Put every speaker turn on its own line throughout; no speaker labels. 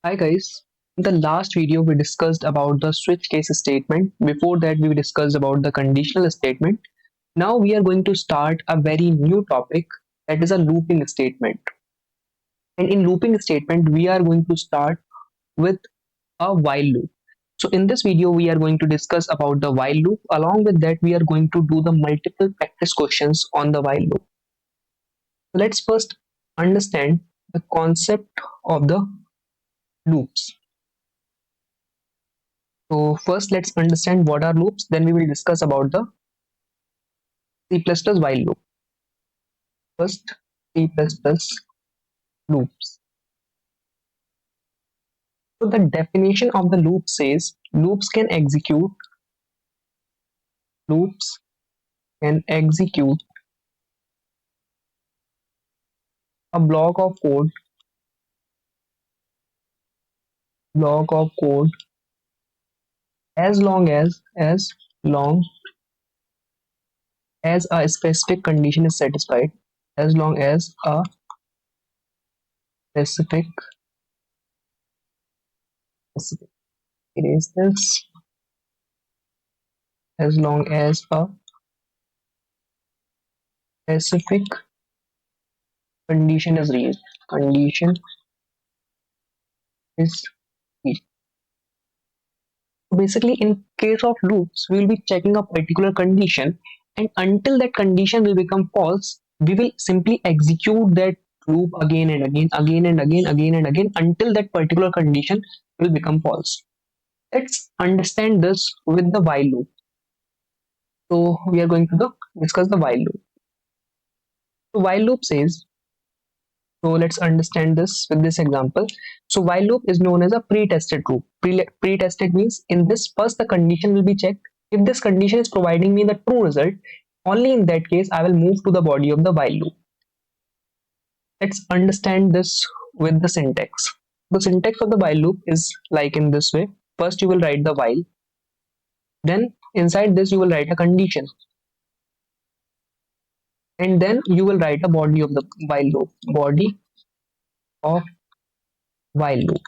Hi guys. In the last video we discussed about the switch case statement. Before that we discussed about the conditional statement. Now we are going to start a very new topic, that is a looping statement. And in looping statement we are going to start with a while loop. So in this video we are going to discuss about the while loop. Along with that we are going to do the multiple practice questions on the while loop. So let's first understand the concept of the loops. So first let's understand what are loops, then we will discuss about the C++ while loop. First, C++ loops. So the definition of the loop says loops can execute a block of code as long as a specific condition is satisfied. As long as a specific specific erase this as long as a specific condition is reached. Condition is reached. Basically, in case of loops, we will be checking a particular condition, and until that condition will become false, we will simply execute that loop again and again, again and again until that particular condition will become false. Let's understand this with the while loop. So we are going to discuss the while loop. So while loop says, so let's understand this with this example. So while loop is known as a pre-tested loop. Pre-tested means in this first the condition will be checked. If this condition is providing me the true result, only in that case I will move to the body of the while loop. Let's understand this with the syntax. The syntax of the while loop is like in this way. First you will write the while, then inside this you will write a condition, and then you will write a body of the while loop. Body of while loop.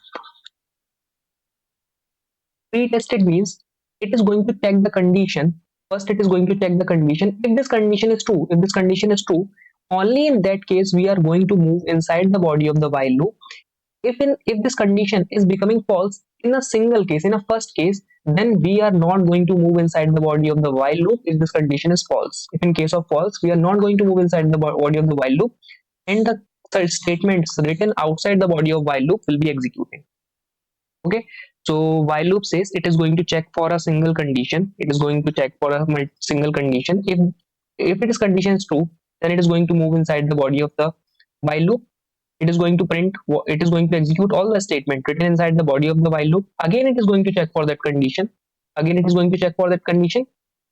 Pre-tested means it is going to check the condition. First it is going to check the condition. If this condition is true, only in that case we are going to move inside the body of the while loop. If this condition is becoming false in a single case, in a first case, then we are not going to move inside the body of the while loop if this condition is false. If in case of false, we are not going to move inside the body of the while loop, and the statements written outside the body of while loop will be executing. Okay, so while loop says it is going to check for a single condition. It is going to check for a single condition. If it is condition is true, then it is going to move inside the body of the while loop. It is going to print, it is going to execute all the statement written inside the body of the while loop. Again it is going to check for that condition. Again it is going to check for that condition.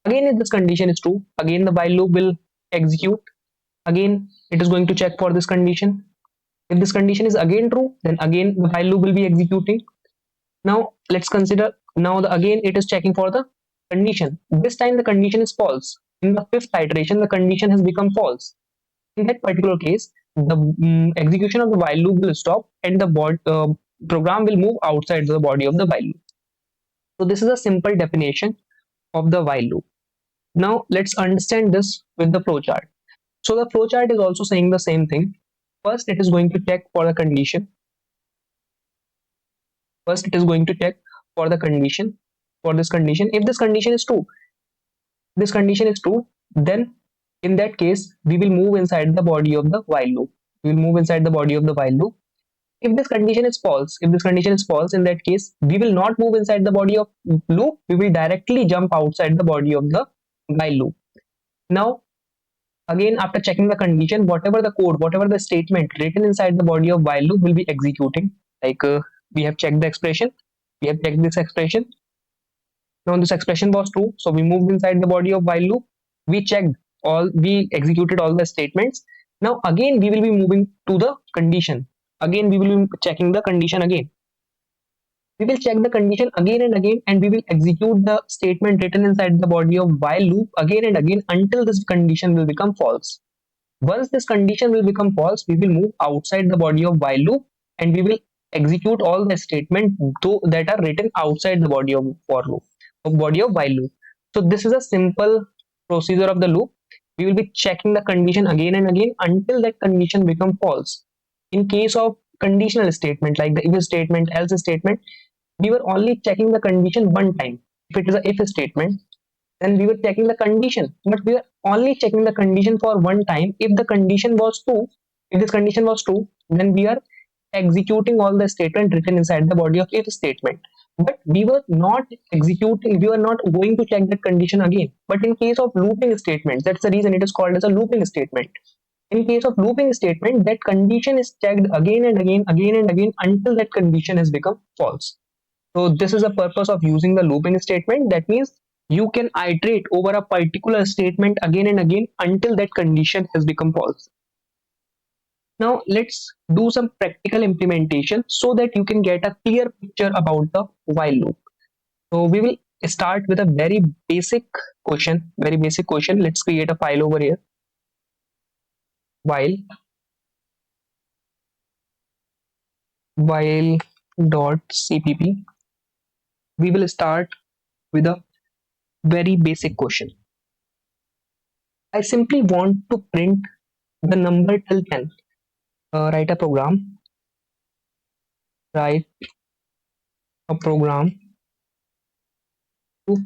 Again if this condition is true, again the while loop will execute. Again it is going to check for this condition. If this condition is again true, then again the while loop will be executing. Now let's consider, now again it is checking for the condition. This time the condition is false. In the fifth iteration the condition has become false. In that particular case the execution of the while loop will stop, and the program will move outside the body of the while loop. So this is a simple definition of the while loop. Now let's understand this with the flowchart. So the flowchart is also saying the same thing. First it is going to check for the condition. First it is going to check for the condition, for this condition. If this condition is true, then in that case we will move inside the body of the while loop. We will move inside the body of the while loop. If this condition is false, in that case we will not move inside the body of loop. We will directly jump outside the body of the while loop. Now again, after checking the condition, whatever the code, whatever the statement written inside the body of while loop will be executing. Like we have checked the expression, we have checked this expression. Now this expression was true, so we moved inside the body of while loop. We executed all the statements. Now again we will be moving to the condition. Again we will be checking the condition again. We will check the condition again and again, and we will execute the statement written inside the body of while loop again and again until this condition will become false. Once this condition will become false, we will move outside the body of while loop, and we will execute all the statement though that are written outside the body of for loop, or body of while loop. So this is a simple procedure of the loop. We will be checking the condition again and again until that condition become false. In case of conditional statement like the if statement, else statement, we were only checking the condition one time. If it is a if statement, then we were checking the condition, but we were only checking the condition for one time. If the condition was true, if this condition was true, then we are executing all the statement written inside the body of if statement. But we were not executing, we were not going to check that condition again. But in case of looping statement, that's the reason it is called as a looping statement. In case of looping statement, that condition is checked again and again, again and again until that condition has become false. So this is the purpose of using the looping statement. That means you can iterate over a particular statement again and again until that condition has become false. Now let's do some practical implementation so that you can get a clear picture about the while loop. So we will start with a very basic question. Let's create a file over here. While.cpp. We will start with a very basic question. I simply want to print the number till 10. Write a program to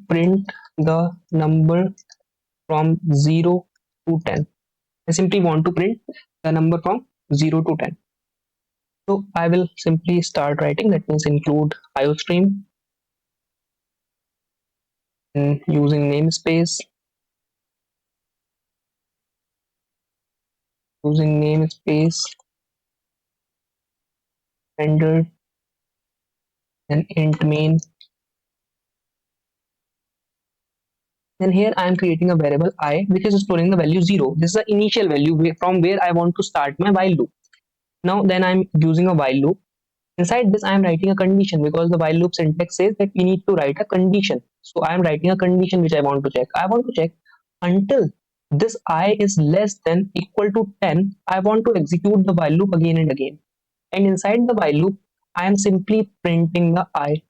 print the number from 0 to 10. I simply want to print the number from 0 to 10. So I will simply start writing. That means include iostream and using namespace. Render and int main. Then here I am creating a variable I which is storing the value 0. This is the initial value from where I want to start my while loop. Now then I am using a while loop. Inside this I am writing a condition because the while loop syntax says that we need to write a condition. So I am writing a condition which I want to check. I want to check until this I is less than equal to 10. I want to execute the while loop again and again. And inside the while loop I am simply printing the I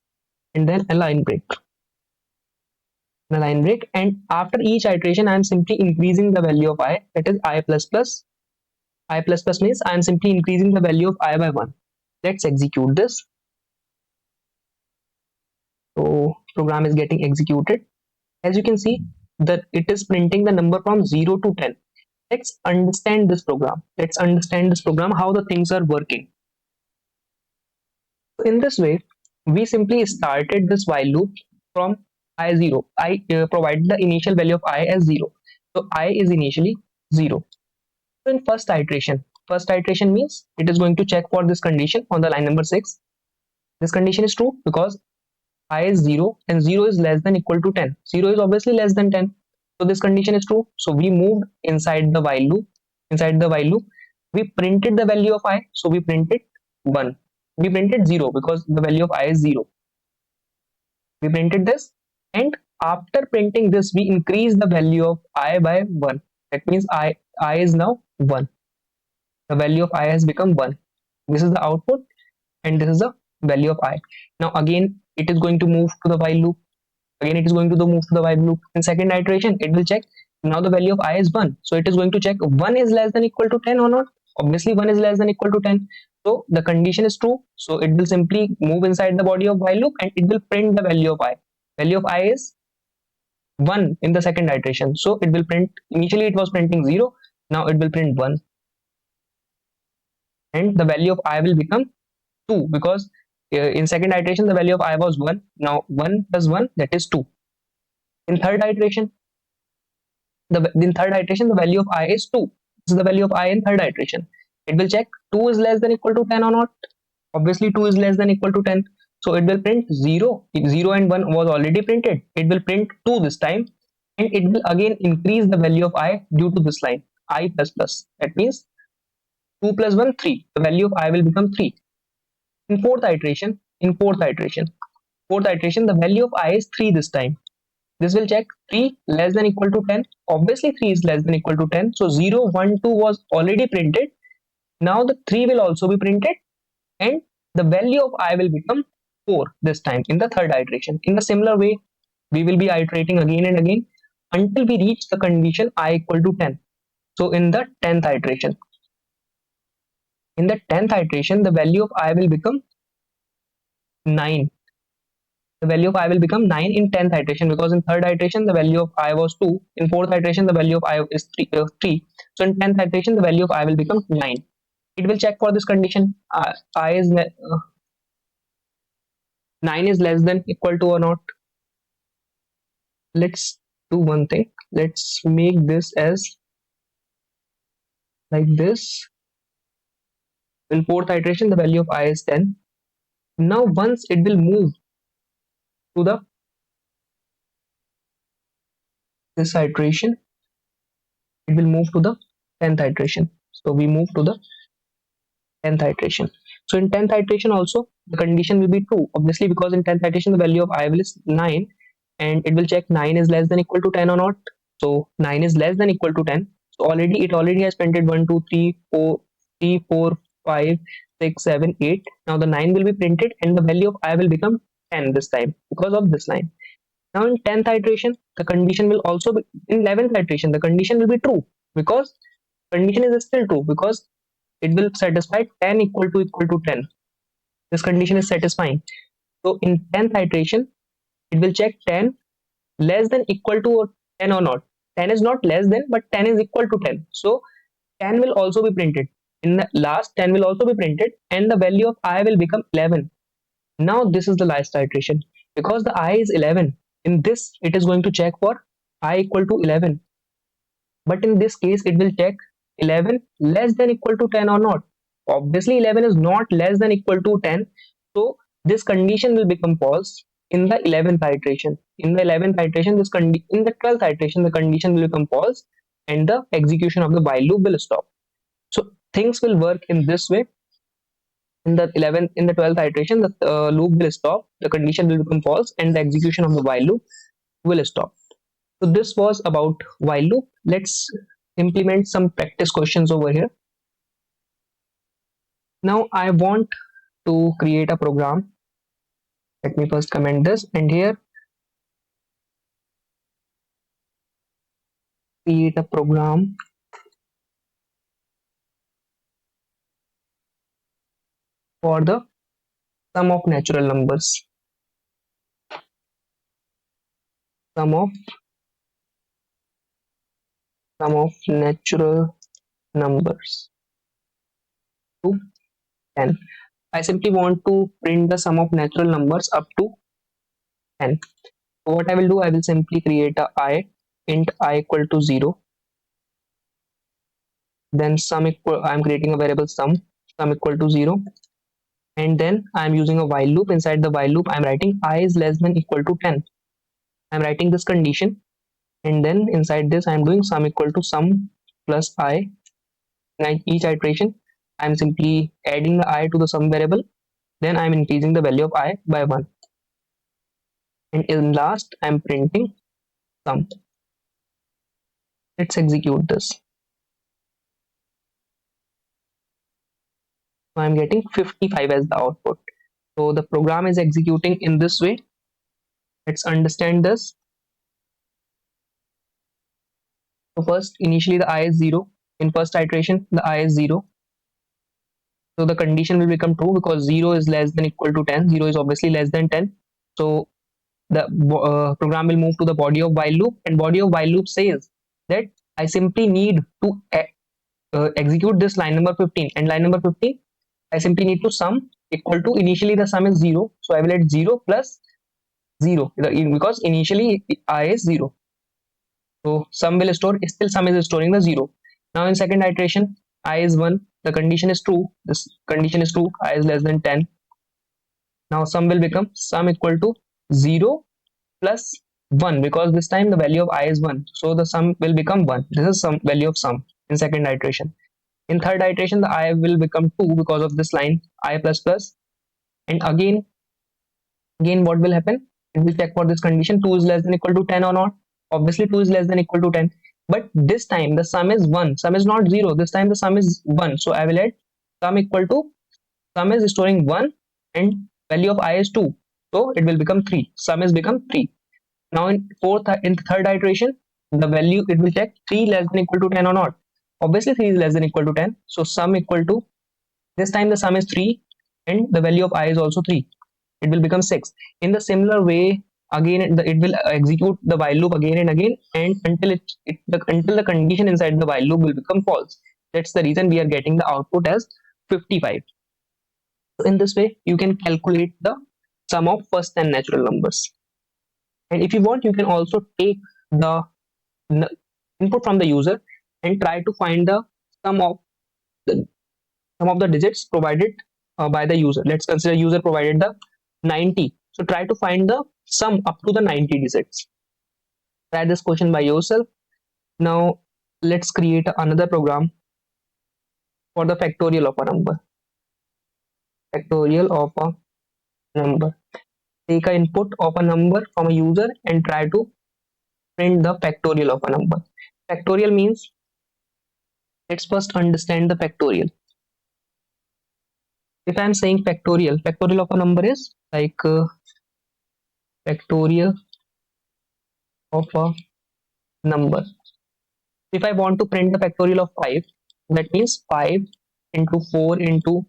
and then a line break. And after each iteration I am simply increasing the value of I, that is I plus plus. I plus plus means I am simply increasing the value of I by 1. Let's execute this. So program is getting executed. As you can see that it is printing the number from 0 to 10. Let's understand this program. How the things are working. So in this way, we simply started this while loop from I0. I provided the initial value of I as 0. So I is initially 0. So in first iteration means it is going to check for this condition on the line number 6. This condition is true because I is 0 and 0 is less than equal to 10. 0 is obviously less than 10. So this condition is true. So we moved inside the while loop. We printed the value of I. So we printed 1. We printed 0 because the value of I is 0. We printed this, and after printing this we increase the value of I by 1. That means I is now 1. The value of I has become 1. This is the output and this is the value of I. Now again it is going to move to the while loop. In second iteration it will check. Now the value of I is 1. So it is going to check 1 is less than equal to 10 or not. Obviously 1 is less than equal to 10. So the condition is true. So it will simply move inside the body of while loop and it will print the value of I. Value of I is 1 in the second iteration. So it will print, initially it was printing 0. Now it will print 1. And the value of I will become 2 because in second iteration the value of I was 1. Now 1 plus 1, that is 2. In third iteration the value of I is 2. This is the value of I in third iteration. It will check 2 is less than equal to 10 or not. Obviously 2 is less than equal to 10. So it will print 0. 0 and 1 was already printed. It will print 2 this time. And it will again increase the value of I due to this line. I plus plus. That means 2 plus 1, 3. The value of I will become 3. In fourth iteration, the value of I is 3 this time. This will check 3 less than equal to 10. Obviously 3 is less than equal to 10. So 0, 1, 2 was already printed. Now the 3 will also be printed and the value of I will become 4 this time in the third iteration. In the similar way, we will be iterating again and again until we reach the condition I equal to 10. So in the 10th iteration, the value of I will become 9. The value of I will become 9 in 10th iteration, because in third iteration the value of I was 2. In fourth iteration the value of I is 3. So in 10th iteration the value of I will become 9. It will check for this condition. 9 is less than equal to or not. Let's do one thing. Let's make this as like this. In fourth iteration the value of I is 10. Now once it will move to the this iteration, it will move to the 10th iteration. So we move to the 10th iteration. So in 10th iteration also the condition will be true, obviously, because in 10th iteration the value of I will is 9, and it will check 9 is less than equal to 10 or not. So 9 is less than equal to 10. So it already has printed 1 2 3 4 3 4 5 6 7 8. Now the 9 will be printed and the value of I will become 10 this time because of this line. Now in 10th iteration the condition will also be, in 11th iteration the condition will be true, because condition is still true, because it will satisfy 10 equal to 10. This condition is satisfying. So in 10th iteration it will check 10 less than equal to 10 or not. 10 is not less than, but 10 is equal to 10. So 10 will also be printed. In the last 10 will also be printed and the value of I will become 11. Now this is the last iteration. Because the I is 11, in this it is going to check for I equal to 11. But in this case it will check 11 less than equal to 10 or not. Obviously 11 is not less than equal to 10. So this condition will become false in the 11th iteration. In the 11th iteration, in the 12th iteration, the condition will become false and the execution of the while loop will stop. So things will work in this way. In the 12th iteration, the loop will stop, the condition will become false, and the execution of the while loop will stop. So this was about while loop. Let's implement some practice questions over here. Now I want to create a program. Let me first comment this, and here create a program for the sum of natural numbers. Sum of natural numbers to 10. I simply want to print the sum of natural numbers up to 10. So what I will do, I will simply create a I, int I equal to 0. Then I'm creating a variable sum equal to 0. And then I'm using a while loop. Inside the while loop, I'm writing I is less than equal to 10. I'm writing this condition. And then inside this, I'm doing sum equal to sum plus I. In each iteration, I'm simply adding the I to the sum variable. Then I'm increasing the value of I by 1. And in last, I'm printing sum. Let's execute this. So I'm getting 55 as the output. So the program is executing in this way. Let's understand this. So first, initially the I is 0. In first iteration, the I is 0. So the condition will become true because 0 is less than equal to 10. 0 is obviously less than 10. So the program will move to the body of while loop, and body of while loop says that I simply need to execute this line number 15, and line number 15 I simply need to sum equal to, initially the sum is 0, so I will add 0 plus 0 because initially I is 0. So sum will store, still sum is storing the 0. Now in second iteration, I is 1, the condition is true, this condition is true, I is less than 10. Now sum will become sum equal to 0 plus 1, because this time the value of I is 1, so the sum will become 1. This is some value of sum in second iteration. In third iteration, the I will become 2 because of this line I plus plus, and again what will happen, it will check for this condition 2 is less than equal to 10 or not. Obviously 2 is less than equal to 10, but this time the sum is 1, sum is not 0, this time the sum is 1, so I will add sum equal to, sum is storing 1 and value of I is 2, so it will become 3. Sum is become 3. Now in third iteration, the value it will check 3 less than equal to 10 or not. Obviously 3 is less than equal to 10, so sum equal to, this time the sum is 3 and the value of I is also 3. It will become 6. In the similar way, again it will execute the while loop again and again, and until the condition inside the while loop will become false. That's the reason we are getting the output as 55. So in this way, you can calculate the sum of first 10 natural numbers. And if you want, you can also take the input from the user and try to find the sum of the sum of the digits provided by the user. Let's consider user provided the 90. So try to find the sum up to the 90 digits. Try this question by yourself. Now let's create another program for the factorial of a number. Factorial of a number. Take an input of a number from a user and try to print the factorial of a number. Factorial means, let's first understand the factorial. If I'm saying factorial of a number is like factorial of a number. If I want to print the factorial of 5, that means 5 into 4 into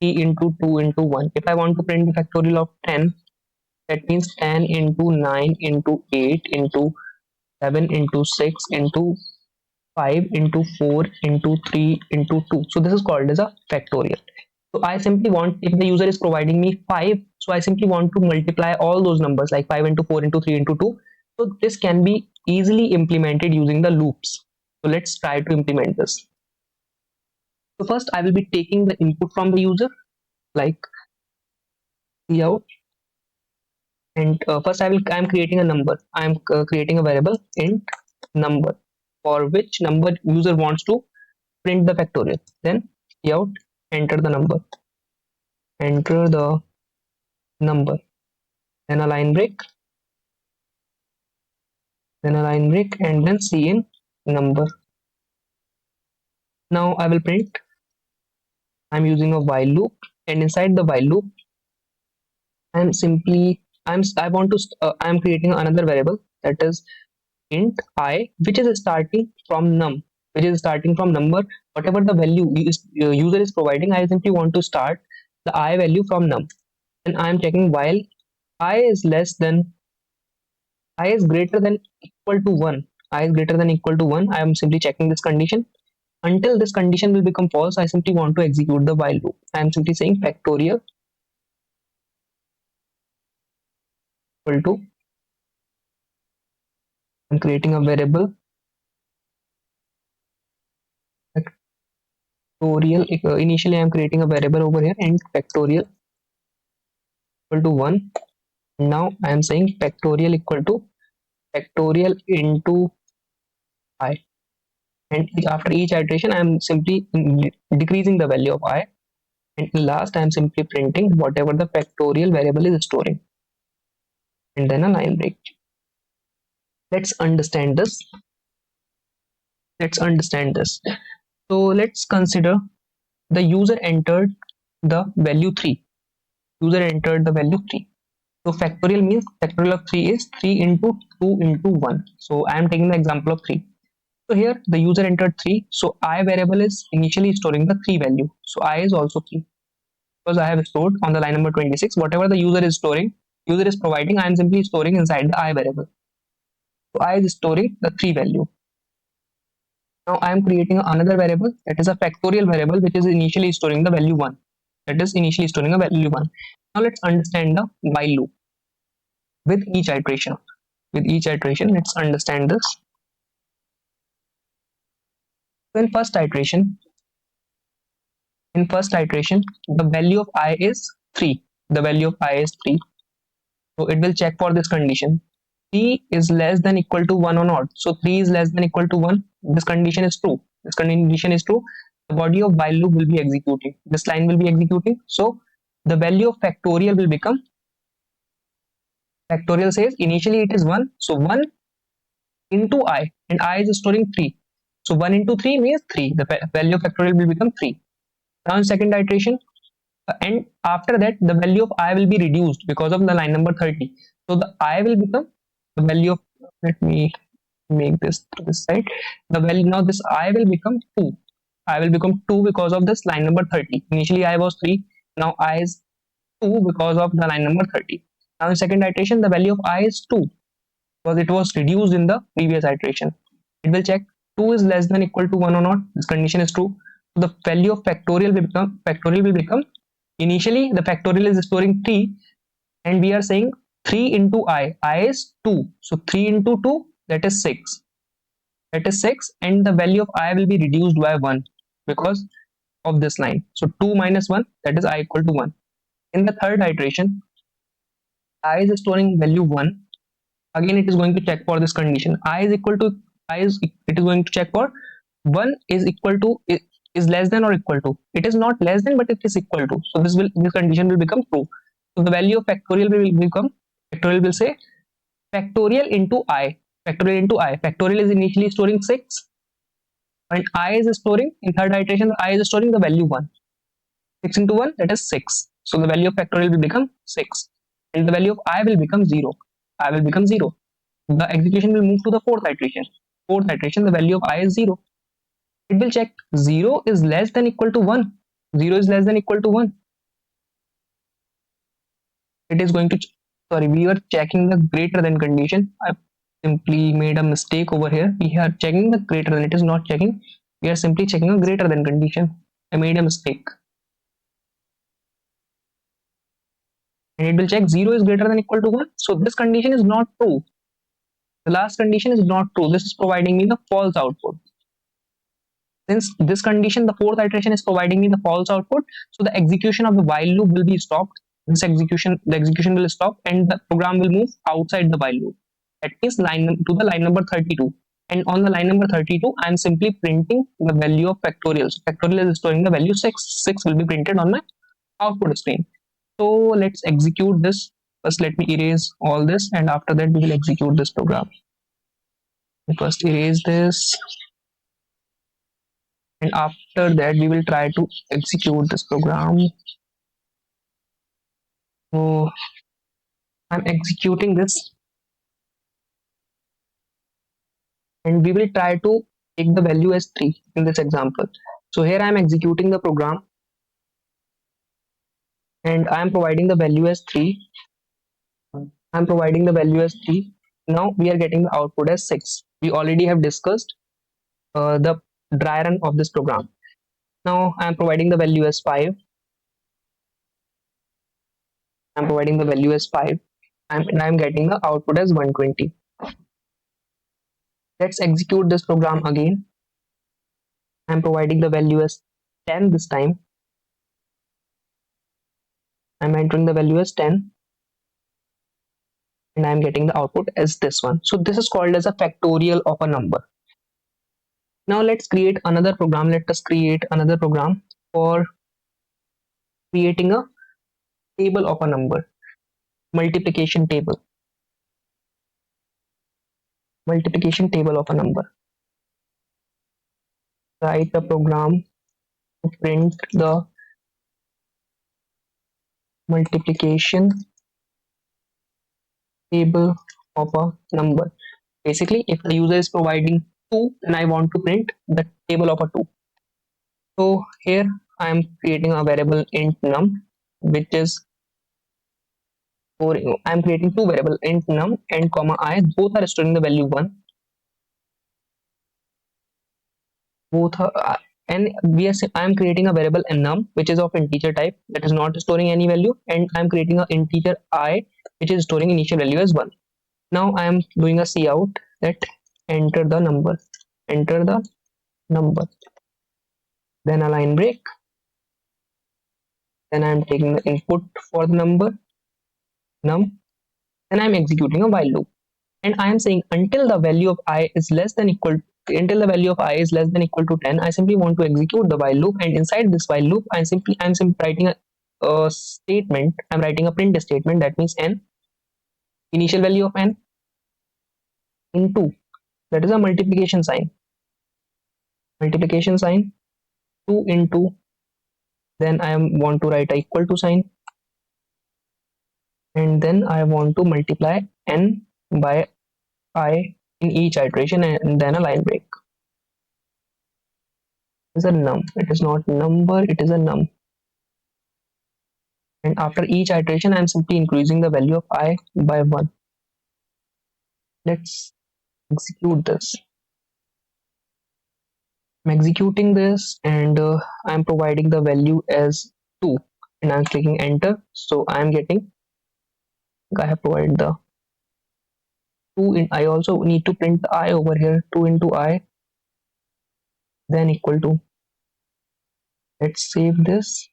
3 into 2 into 1. If I want to print the factorial of 10, that means 10 into 9 into 8 into 7 into 6 into 5 into 4 into 3 into 2. So this is called as a factorial. So I simply want, if the user is providing me 5, so I simply want to multiply all those numbers like 5 into 4 into 3 into 2. So this can be easily implemented using the loops. So let's try to implement this. So first I will be taking the input from the user like cout, and first I'm creating a number. I'm creating a variable int number for which number user wants to print the factorial. Then cout, enter the number, then a line break, and then cin number. Now I will print. I'm using a while loop, and inside the while loop I'm creating another variable, that is int I, which is starting from number. Whatever the value user is providing, I simply want to start the I value from num, and I am checking while I is greater than equal to 1. I is greater than equal to 1. I am simply checking this condition. Until this condition will become false, I simply want to execute the while loop. I am simply saying factorial equal to, I'm creating a variable factorial. Initially I'm creating a variable over here, and factorial equal to 1. Now I am saying factorial equal to factorial into I, and after each iteration I am simply decreasing the value of I, and last I am simply printing whatever the factorial variable is storing, and then a line break. Let's understand this. So let's consider the user entered the value 3. So factorial means factorial of 3 is 3 into 2 into 1. So I am taking the example of 3. So here the user entered 3. So I variable is initially storing the 3 value. So I is also 3. Because I have stored on the line number 26, whatever the user is providing, I am simply storing inside the I variable. So I is storing the 3 value. Now I am creating another variable, that is a factorial variable, which is initially storing the value 1. Now let's understand the while loop with each iteration. Let's understand this. So in first iteration, the value of I is 3. So it will check for this condition. 3 is less than equal to 1 or not. So 3 is less than equal to 1. This condition is true. The body of while loop will be executing. This line will be executing. So the value of factorial will become, factorial says initially it is 1. So 1 into I, and I is storing 3. So 1 into 3 means 3. The value of factorial will become 3. Now in second iteration, and after that the value of I will be reduced because of the line number 30. So the I will become the value of, let me make this to this side, the value, now this I will become 2. I will become 2 because of this line number 30. Initially I was 3, now I is 2 because of the line number 30. Now in second iteration the value of I is 2 because it was reduced in the previous iteration. It will check 2 is less than equal to 1 or not. This condition is true. So the value of factorial will become, initially the factorial is storing 3 and we are saying 3 into I is 2. So 3 into 2, that is 6. That is 6 and the value of I will be reduced by 1 because of this line. So 2 minus 1, that is I equal to 1. In the third iteration, I is storing value 1. Again it is going to check for this condition. I is equal to, it is going to check for 1 is equal to, is less than or equal to. It is not less than, but it is equal to. So this condition will become true. So the value of factorial will become, factorial will say factorial into I. Factorial into I. Factorial is initially storing 6 and I is storing, in third iteration I is storing the value 1. 6 into 1, that is 6. So the value of factorial will become 6 and the value of I will become 0. I will become 0. The execution will move to the fourth iteration. Fourth iteration, the value of I is 0. It will check 0 is less than equal to 1. 0 is less than equal to 1. It is going to, sorry, we were checking the greater than condition. I simply made a mistake over here. We are checking the greater than, it is not checking. We are simply checking a greater than condition. I made a mistake. And it will check 0 is greater than equal to 1. So this condition is not true. The last condition is not true. This is providing me the false output. Since this condition, the fourth iteration is providing me the false output, so the execution of the while loop will be stopped. The execution will stop and the program will move outside the while loop. That means to the line number 32. And on the line number 32, I am simply printing the value of factorial. So factorial is storing the value 6. 6 will be printed on my output screen. So let's execute this. First, let me erase all this, and after that, we will execute this program. First, erase this, and after that, we will try to execute this program. So I'm executing this, and we will try to take the value as 3 in this example. So here I'm executing the program, and I'm providing the value as 3. I'm providing the value as 3. Now we are getting the output as 6. We already have discussed the dry run of this program. Now I'm providing the value as 5. I'm providing the value as 5. And I'm getting the output as 120. Let's execute this program again. I'm providing the value as 10 this time. I'm entering the value as 10. And I'm getting the output as this one. So this is called as a factorial of a number. Now let's create another program. Let us create another program for creating a table of a number. Multiplication table. Multiplication table of a number. Write a program to print the multiplication table of a number. Basically, if the user is providing 2, then I want to print the table of a 2. So here I am creating a variable int num, which is, or I am creating two variables int num and comma I. Both are storing the value 1. Both are, and I am creating a variable num which is of integer type, that is not storing any value, and I am creating an integer I which is storing initial value as 1. Now I am doing a cout, that enter the number, then a line break, then I am taking the input for the number num, and I am executing a while loop, and I am saying until the value of I is less than equal to 10. I simply want to execute the while loop, and inside this while loop I'm simply writing a statement. I'm writing a print statement that means n, initial value of n, into, that is a multiplication sign, 2 into Then I want to write a equal to sign, and then I want to multiply n by I in each iteration, and then a line break. It is a num. It is not number. It is a num. And after each iteration, I'm simply increasing the value of I by 1. Let's execute this. I'm executing this, and I'm providing the value as 2, and I'm clicking enter. So I'm getting, I have provided the 2 in, I also need to print the I over here, 2 into I, then equal to, let's save this.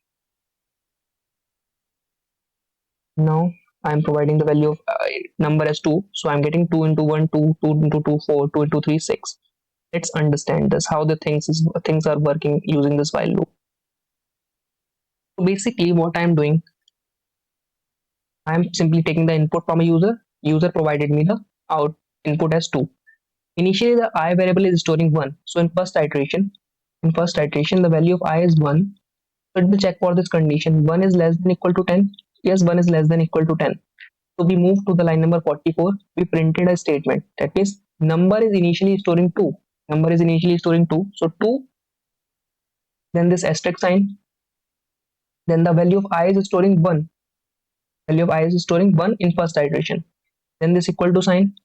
Now I'm providing the value of number as 2, so I'm getting 2 into 1, 2, 2 into 2, 4, 2 into 3, 6. Let's understand this, how the things are working using this while loop. So basically what I'm doing, I'm simply taking the input from a user provided me the out input as 2. Initially the I variable is storing 1, so in first iteration the value of I is 1. So it will check for this condition, 1 is less than equal to 10. Yes, 1 is less than equal to 10. So we move to the line number 44. We printed a statement that means number is initially storing 2. So 2, then this asterisk sign, then the value of I is storing 1. Value of I is storing 1 in first iteration. Then this equal to sign,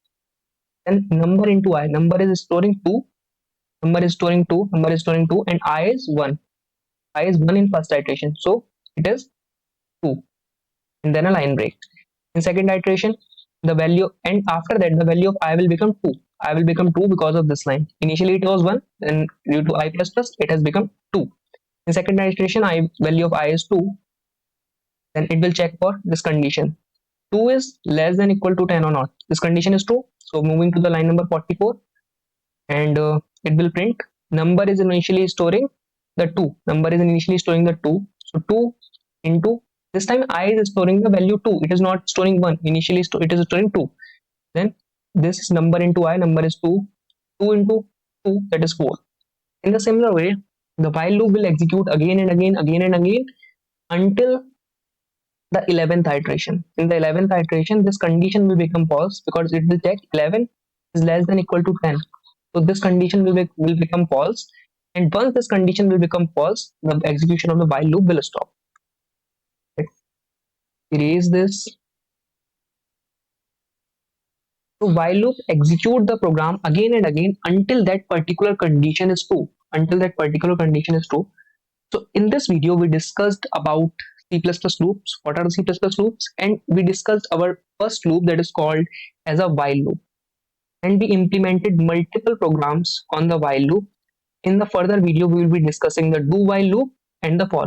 then number into I. Number is storing 2. Number is storing 2. And I is 1. I is 1 in first iteration. So it is 2. And then a line break. In second iteration, the value, and after that the value of I will become 2. I will become 2 because of this line. Initially it was 1, and due to I plus plus it has become 2. In second iteration, I value of I is 2. Then it will check for this condition, 2 is less than equal to 10 or not. This condition is true. So moving to the line number 44, and it will print number is initially storing the 2. So 2 into, this time I is storing the value 2. It is not storing 1. Initially it is storing 2. Then this is number into I. Number is 2. 2 into 2, that is 4. In the similar way, the while loop will execute again and again until the 11th iteration. In the 11th iteration, this condition will become false because it will check 11 is less than equal to 10. So this condition will become false. And once this condition will become false, the execution of the while loop will stop. Let's erase this. So while loop execute the program again and again until that particular condition is true. So in this video, we discussed about C++ loops. What are the C++ loops? And we discussed our first loop, that is called as a while loop. And we implemented multiple programs on the while loop. In the further video, we will be discussing the do while loop and the for loop.